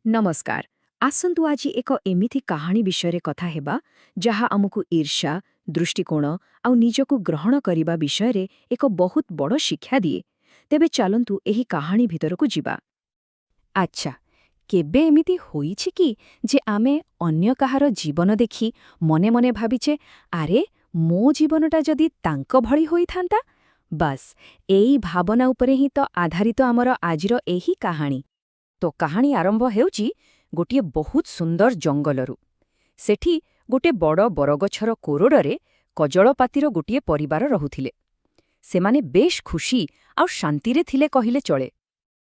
नमस्कार। आसंतु आज एक एमिथि कहानी विषय कथा हेबा जहा आमको ईर्ष्या दृष्टिकोण आउ निजको ग्रहण करिबा विषय एक बहुत बड़ शिक्षा दिए। तेबे चलंतु एही कहानी भितरकू जिबा। आच्छा, केबे एमिति होईछि कि जे आमे अन्य काहार जीवन देखि मने मने भाबिचे आरे मो जीवनटा जदि तांक भଳି होइथांता। बास एई भावना उपरे ही तो आधारित आमर आजिर एही कहानी। तो कहानी आरंभ हेउची गोटिए बहुत सुंदर जंगलरू। सेठी गोटे बड़ बरगछर कोरोडरे कजलपातीर गोटिए परिवार रहुथिले। सेमाने बेश खुशी आउ शांतिरे थिले कहिले चले।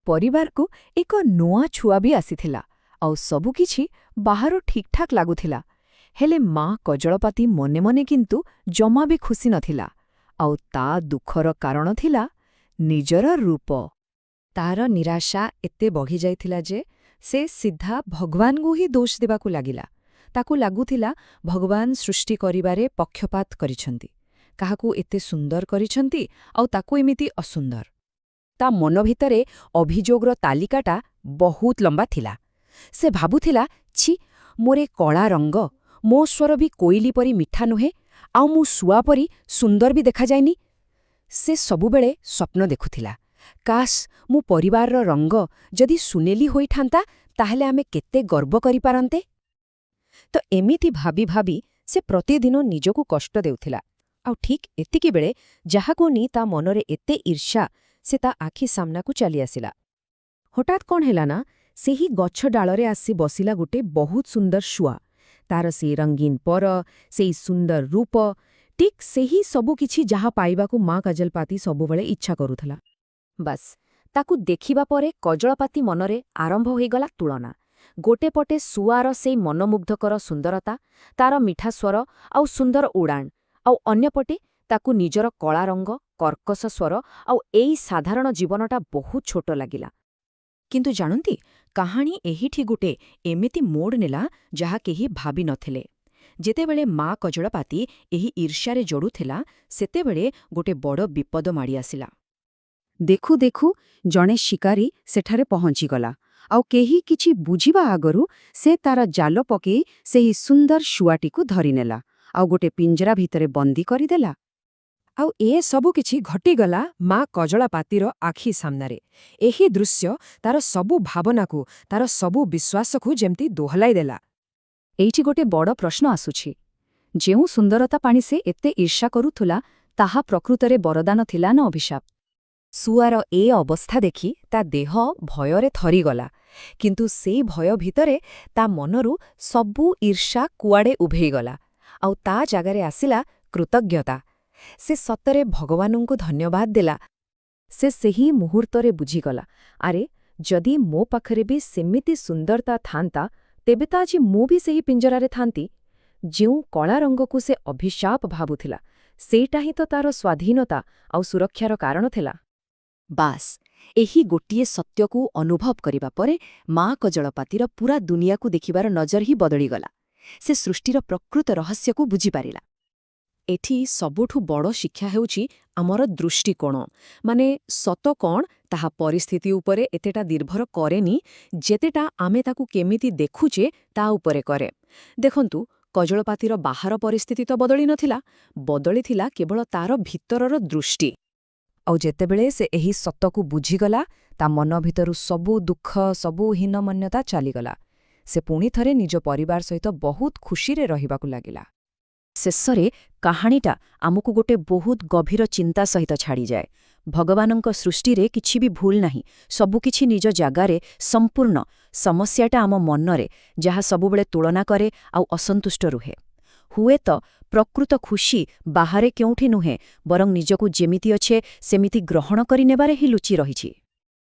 परिवार को एक नुआ छुआ भी आसीथिला आउ सबु किछि बाहर ठीकठाक लागुथिला। हेले माँ कजलपाती मने मने किंतु जमा भी खुशी नथिला आउ ता दुखर कारण थिला निजर रूप। तार निराशा एते बढ़ी जाइथिला जे से सीधा भगवान को ही दोष देबाकू लागिला। ताकू लागुथिला भगवान सृष्टि करिबारे पक्षपात करिछंती, काहाकू एते सुंदर करिछंती आउ ताकू एमिति असुंदर। ता मन भितरे अभियोगर तालिकाटा बहुत लंबा थिला। से भाबुथिला छी मोरे कला रंग मो स्वर भी कोइली परी मिठा नुहे आउ मु सुआ परी सुंदर भी देखा जायनी। से सबुबेले स्वप्न देखुथिला, काश मु परिवार रंग जदि सुनेली होइठांता ताहले आमे केते गर्व करि पारंते। तो एमिति भाबी भाबी से प्रतिदिन निजको कष्ट देउथिला। आउ ठीक एतिकी बेले जाहाको नी ता मनरे एते ईर्ष्या से ता आखि सामनाकू चली आसिला। हठात कौन हेला ना सेही गच्छ डालरे आसी बसिला गोटे बहुत सुंदर शुआ। तार से रंगीन पर सेई सुंदर रूप ठीक सेही सबु किछि जहा पाइबाकू माँ कजलपाती सबुबेले इच्छा करुथला। बास ताकू देखिबा परे कजलपाती मनरे आरंभ होइगला तुलना। गोटे पटे सुआर सेई मनमुग्धकर सुंदरता, तार मिठा स्वर आउ सुंदर उड़ाण, आउ अन्यपटे ताकू निजर कला रंग कर्कश स्वर आउ एई साधारण जीवनटा बहुत छोट लागिला। किंतु जानती कहानी एहिठी गोटे एमिति मोड़ नेला जहा केही भाबी नथिले। जेतेबेले माँ कजलपाती एही ईर्ष्यारे जोड़ुथिला सेतेबेले गोटे बड़ विपद माड़ी आसिला। देखु देखु जणे शिकारी सेठारे पहुंचीगला आउ केही किछि बुझिबा आगरु से तार जाल पकेई सेही सुंदर शुआटीकू धरिनेला आउ गोटे पिंजरा भितरे बंदी करिदेला। आउ ए सबु किछि घटिगला माँ कजलपातीर आखि सामनारे। एही दृश्य तार सबु भावनाकू तार सबु विश्वासकू जेमती दोहलाई देला। एइछि गोटे बड़ प्रश्न आसुछि, जेउ सुंदरता पाणी से एते ईर्ष्या करुथुला ताहा प्रकृतरे वरदान थिला न अभिशाप। सुआर ए अवस्था देखि ता देह भयरे थरीगला, किंतु से भय भितरे ता मनरु सबु ईर्ष्या कुआडे उभेईगला आउ ता जागारे आसिला कृतज्ञता। से सतरे भगवानंकु धन्यवाद देला। से सेही मुहूर्तरे बुझीगला, आरे जदि मो पाखरे भी सेमिति सुंदरता थांता तेबे ता आजि मु भी सेही पिंजरारे थांती। जेउ कला रंगकू से अभिशाप भाबुथिला सेटा ही तो तार स्वाधीनता आउ सुरक्षार कारण थिला। बास एही गोटिए सत्यकू अनुभव करिबा परे माँ कजलपातीर पूरा दुनियाकू देखिबार नजर ही बदलिगला। से सृष्टिर प्रकृत रहस्यकू बुझिपारिला। एठी सबुठु बड़ शिक्षा हेउची आमर दृष्टिकोण। माने सत कौन ताहा परिस्थिति उपरे एतेटा निर्भर करेनी, जेतेटा आमे ताकू केमिति देखुचे ता उपरे करे। देखंतु कजलपातीर बाहर परिस्थिति तो बदली नथिला, बदलिथिला केवल तार भितरर दृष्टि। आउ जेतेबेले से एही सत्तकू बुझीगला ता मन भितरु सबु दुख सबु हीनमन्यता चालीगला। से पुणी थरे निज परिवार सहित बहुत खुशीरे रहिबाकू लागिला। शेषरे कहानीटा आमको गोटे बहुत गभीर चिंता सहित छाड़ी जाए। भगवानंक सृष्टिरे किछि भी भूल नाही, सबु किछि निज जागारे संपूर्ण। समस्याटा आम मनरे जहा सबुबेले तुलना करे आउ असंतुष्ट रुहे। हुए तो प्रकृत खुशी बाहरे क्योंठी नुहे, बरं निजकू जेमिति अच्छे सेमिति ग्रहण करि नेबारे ही लुचि रहिछि।